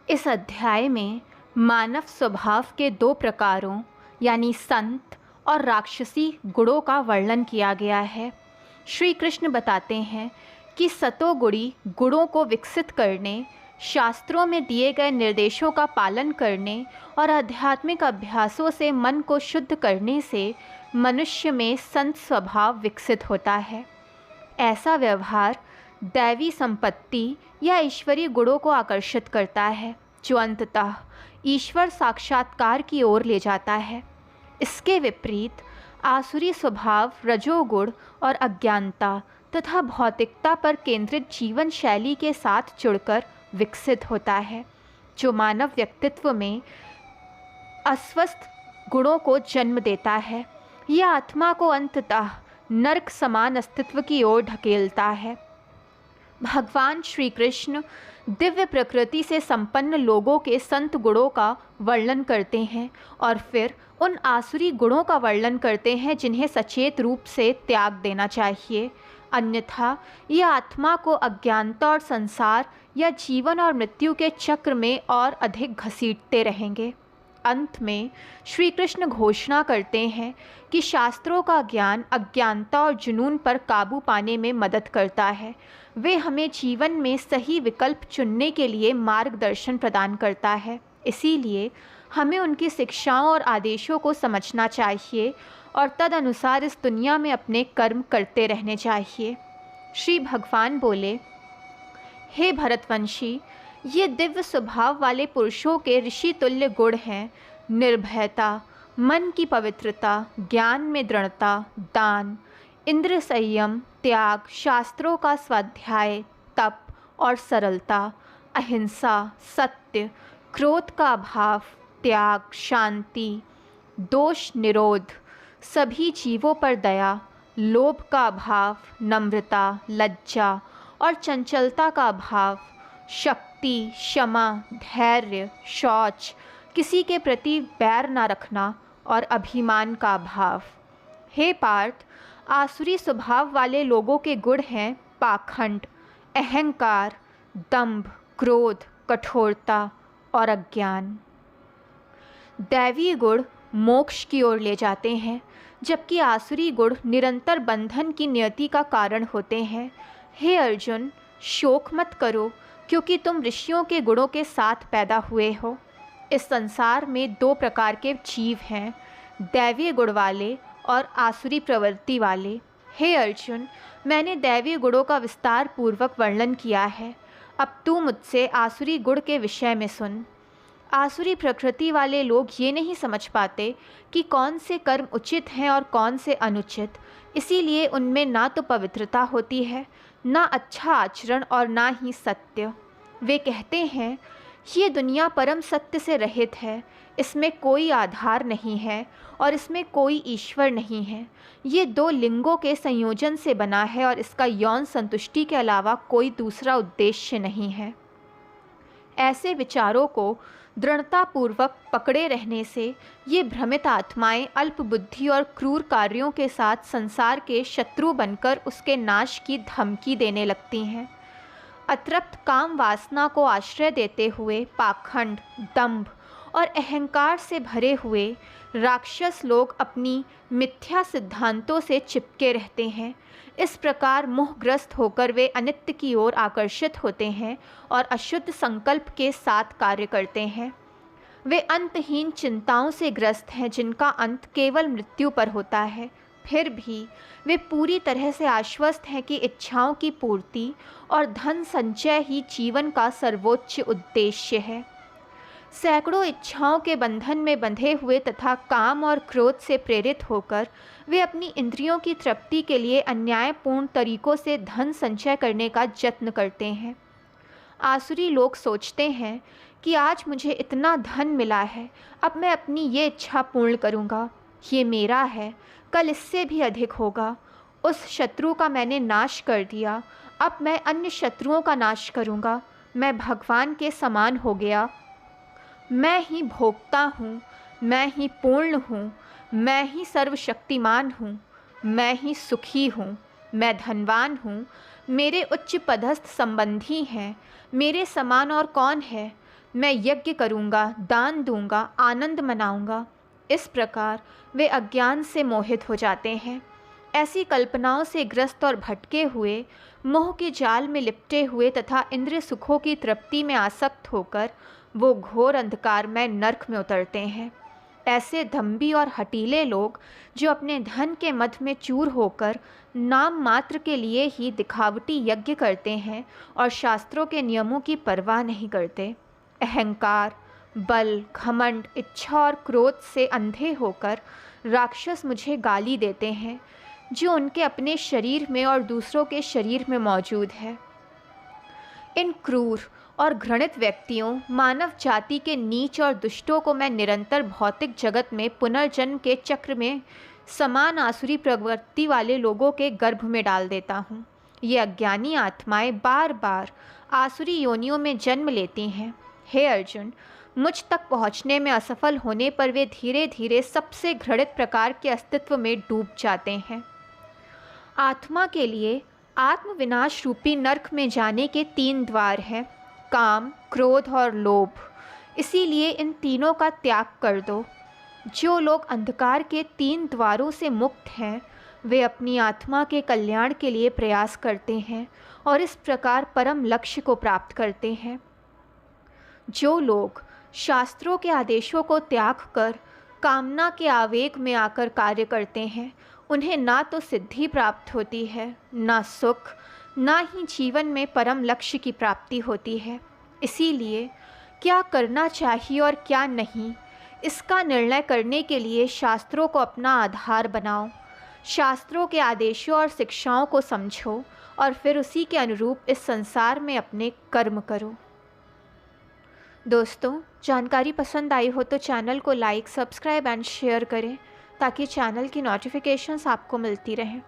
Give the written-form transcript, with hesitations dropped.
इस अध्याय में मानव स्वभाव के दो प्रकारों यानी संत और राक्षसी गुणों का वर्णन किया गया है। श्री कृष्ण बताते हैं कि सतोगुणी गुणों को विकसित करने, शास्त्रों में दिए गए निर्देशों का पालन करने और आध्यात्मिक अभ्यासों से मन को शुद्ध करने से मनुष्य में संत स्वभाव विकसित होता है। ऐसा व्यवहार दैवी संपत्ति या ईश्वरीय गुणों को आकर्षित करता है, जो अंततः ईश्वर साक्षात्कार की ओर ले जाता है। इसके विपरीत आसुरी स्वभाव रजोगुण और अज्ञानता तथा भौतिकता पर केंद्रित जीवन शैली के साथ जुड़कर विकसित होता है, जो मानव व्यक्तित्व में अस्वस्थ गुणों को जन्म देता है। यह आत्मा को अंततः नरक समान अस्तित्व की ओर ढकेलता है। भगवान श्री कृष्ण दिव्य प्रकृति से संपन्न लोगों के संत गुणों का वर्णन करते हैं और फिर उन आसुरी गुणों का वर्णन करते हैं जिन्हें सचेत रूप से त्याग देना चाहिए, अन्यथा यह आत्मा को अज्ञानता और संसार या जीवन और मृत्यु के चक्र में और अधिक घसीटते रहेंगे। अंत में श्री कृष्ण घोषणा करते हैं कि शास्त्रों का ज्ञान अज्ञानता और जुनून पर काबू पाने में मदद करता है। वे हमें जीवन में सही विकल्प चुनने के लिए मार्गदर्शन प्रदान करता है। इसीलिए हमें उनकी शिक्षाओं और आदेशों को समझना चाहिए और तदनुसार इस दुनिया में अपने कर्म करते रहने चाहिए। श्री भगवान बोले, हे भरतवंशी, ये दिव्य स्वभाव वाले पुरुषों के ऋषि तुल्य गुण हैं: निर्भयता, मन की पवित्रता, ज्ञान में दृढ़ता, दान, इंद्र संयम, त्याग, शास्त्रों का स्वाध्याय, तप और सरलता, अहिंसा, सत्य, क्रोध का अभाव, त्याग, शांति, दोष निरोध, सभी जीवों पर दया, लोभ का अभाव, नम्रता, लज्जा और चंचलता का अभाव, शक्ति, क्षमा, धैर्य, शौच, किसी के प्रति बैर न रखना और अभिमान का अभाव। हे पार्थ, आसुरी स्वभाव वाले लोगों के गुण हैं पाखंड, अहंकार, दंभ, क्रोध, कठोरता और अज्ञान। दैवी गुण मोक्ष की ओर ले जाते हैं, जबकि आसुरी गुण निरंतर बंधन की नियति का कारण होते हैं। हे अर्जुन, शोक मत करो, क्योंकि तुम ऋषियों के गुणों के साथ पैदा हुए हो। इस संसार में दो प्रकार के जीव हैं, दैवीय गुण वाले और आसुरी प्रवृत्ति वाले। हे अर्जुन, मैंने दैवीय गुणों का विस्तार पूर्वक वर्णन किया है। अब तू मुझसे आसुरी गुण के विषय में सुन। आसुरी प्रकृति वाले लोग ये नहीं समझ पाते कि कौन से कर्म उचित हैं और कौन से अनुचित, इसीलिए उनमें ना तो पवित्रता होती है, ना अच्छा आचरण और ना ही सत्य। वे कहते हैं, ये दुनिया परम सत्य से रहित है, इसमें कोई आधार नहीं है और इसमें कोई ईश्वर नहीं है। ये दो लिंगों के संयोजन से बना है और इसका यौन संतुष्टि के अलावा कोई दूसरा उद्देश्य नहीं है। ऐसे विचारों को दृढ़तापूर्वक पकड़े रहने से ये भ्रमित आत्माएं अल्प बुद्धि और क्रूर कार्यों के साथ संसार के शत्रु बनकर उसके नाश की धमकी देने लगती हैं। अतृप्त काम वासना को आश्रय देते हुए पाखंड, दंभ और अहंकार से भरे हुए राक्षस लोग अपनी मिथ्या सिद्धांतों से चिपके रहते हैं। इस प्रकार मोहग्रस्त होकर वे अनित्य की ओर आकर्षित होते हैं और अशुद्ध संकल्प के साथ कार्य करते हैं। वे अंतहीन चिंताओं से ग्रस्त हैं, जिनका अंत केवल मृत्यु पर होता है। फिर भी वे पूरी तरह से आश्वस्त हैं कि इच्छाओं की पूर्ति और धन संचय ही जीवन का सर्वोच्च उद्देश्य है। सैकड़ों इच्छाओं के बंधन में बंधे हुए तथा काम और क्रोध से प्रेरित होकर वे अपनी इंद्रियों की तृप्ति के लिए अन्यायपूर्ण तरीकों से धन संचय करने का यत्न करते हैं। आसुरी लोग सोचते हैं कि आज मुझे इतना धन मिला है, अब मैं अपनी ये इच्छा पूर्ण करूँगा, ये मेरा है, कल इससे भी अधिक होगा। उस शत्रु का मैंने नाश कर दिया, अब मैं अन्य शत्रुओं का नाश करूँगा। मैं भगवान के समान हो गया। मैं ही भोक्ता हूँ, मैं ही पूर्ण हूँ, मैं ही सर्वशक्तिमान हूँ, मैं ही सुखी हूँ, मैं धनवान हूँ, मेरे उच्च पदस्थ संबंधी हैं, मेरे समान और कौन है। मैं यज्ञ करूँगा, दान दूंगा, आनंद मनाऊंगा। इस प्रकार वे अज्ञान से मोहित हो जाते हैं। ऐसी कल्पनाओं से ग्रस्त और भटके हुए, मोह के जाल में लिपटे हुए तथा इंद्रिय सुखों की तृप्ति में आसक्त होकर वो घोर अंधकार में नरक में उतरते हैं। ऐसे दंभी और हठीले लोग जो अपने धन के मद में चूर होकर नाम मात्र के लिए ही दिखावटी यज्ञ करते हैं और शास्त्रों के नियमों की परवाह नहीं करते, अहंकार, बल, घमंड, इच्छा और क्रोध से अंधे होकर राक्षस मुझे गाली देते हैं, जो उनके अपने शरीर में और दूसरों के शरीर में मौजूद है। इन क्रूर और घृणित व्यक्तियों, मानव जाति के नीच और दुष्टों को मैं निरंतर भौतिक जगत में पुनर्जन्म के चक्र में समान आसुरी प्रवृत्ति वाले लोगों के गर्भ में डाल देता हूँ। ये अज्ञानी आत्माएं बार बार आसुरी योनियों में जन्म लेती हैं। हे अर्जुन, मुझ तक पहुँचने में असफल होने पर वे धीरे धीरे सबसे घृणित प्रकार के अस्तित्व में डूब जाते हैं। आत्मा के लिए आत्मविनाश रूपी नरक में जाने के 3 द्वार हैं, काम, क्रोध और लोभ। इसीलिए इन तीनों का त्याग कर दो। जो लोग अंधकार के 3 द्वारों से मुक्त हैं, वे अपनी आत्मा के कल्याण के लिए प्रयास करते हैं और इस प्रकार परम लक्ष्य को प्राप्त करते हैं। जो लोग शास्त्रों के आदेशों को त्याग कर कामना के आवेग में आकर कार्य करते हैं, उन्हें ना तो सिद्धि प्राप्त होती है, ना सुख, ना ही जीवन में परम लक्ष्य की प्राप्ति होती है। इसीलिए क्या करना चाहिए और क्या नहीं, इसका निर्णय करने के लिए शास्त्रों को अपना आधार बनाओ। शास्त्रों के आदेशों और शिक्षाओं को समझो और फिर उसी के अनुरूप इस संसार में अपने कर्म करो। दोस्तों, जानकारी पसंद आई हो तो चैनल को लाइक, सब्सक्राइब एंड शेयर करें ताकि चैनल की नोटिफिकेशंस आपको मिलती रहें।